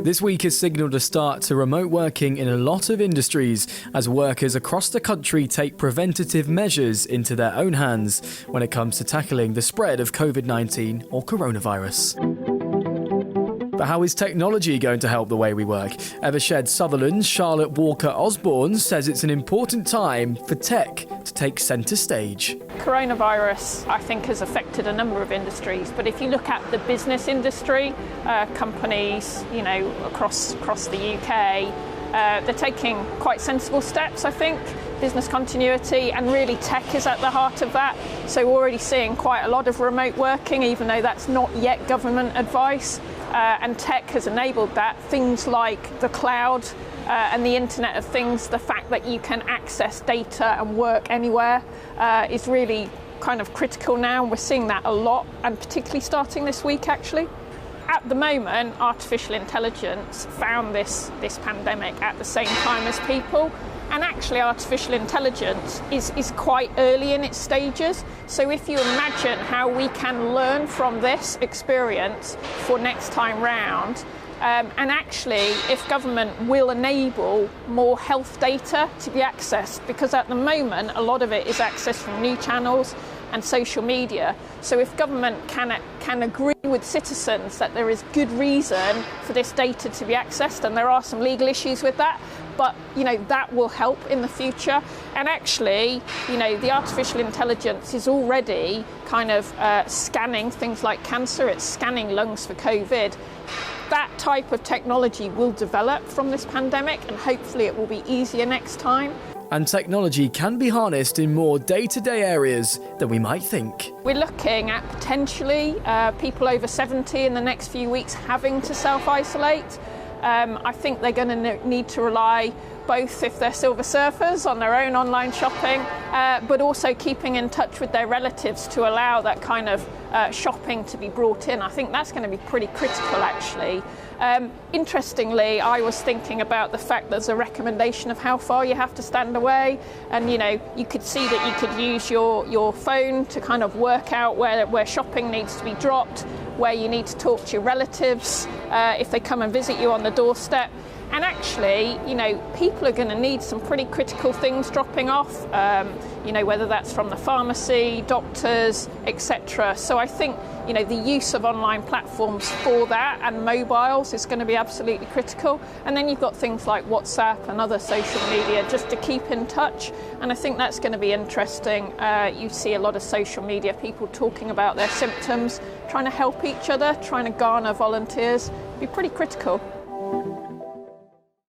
This week has signalled a start to remote working in a lot of industries as workers across the country take preventative measures into their own hands when it comes to tackling the spread of COVID-19 or coronavirus. But how is technology going to help the way we work? Evershed Sutherland's Charlotte Walker-Osborne says it's an important time for tech to take centre stage. Coronavirus, I think, has affected a number of industries, but if you look at the business industry, companies, across the UK, they're taking quite sensible steps, I think. Business continuity, and really tech is at the heart of that. So we're already seeing quite a lot of remote working, even though that's not yet government advice. And tech has enabled that. Things like the cloud and the Internet of Things, the fact that you can access data and work anywhere is really kind of critical now. And we're seeing that a lot, and particularly starting this week, actually. At the moment, artificial intelligence found this pandemic at the same time as people. And actually, artificial intelligence is quite early in its stages. So if you imagine how we can learn from this experience for next time round, and actually, if government will enable more health data to be accessed, because at the moment, a lot of it is accessed from new channels and social media. So if government can agree with citizens that there is good reason for this data to be accessed, and there are some legal issues with that, but that will help in the future. And actually, the artificial intelligence is already kind of scanning things like cancer. It's scanning lungs for COVID. That type of technology will develop from this pandemic, and hopefully it will be easier next time. And technology can be harnessed in more day-to-day areas than we might think. We're looking at potentially people over 70 in the next few weeks having to self-isolate. I think they're going to need to rely both, if they're silver surfers, on their own online shopping, but also keeping in touch with their relatives to allow that kind of shopping to be brought in. I think that's going to be pretty critical, actually. Interestingly, I was thinking about the fact there's a recommendation of how far you have to stand away, and you could see that you could use your phone to kind of work out where shopping needs to be dropped, where you need to talk to your relatives if they come and visit you on the doorstep. And actually, people are going to need some pretty critical things dropping off, whether that's from the pharmacy, doctors, etc. So I think, the use of online platforms for that and mobiles is going to be absolutely critical. And then you've got things like WhatsApp and other social media just to keep in touch. And I think that's going to be interesting. You see a lot of social media people talking about their symptoms, trying to help each other, trying to garner volunteers. It'd be pretty critical.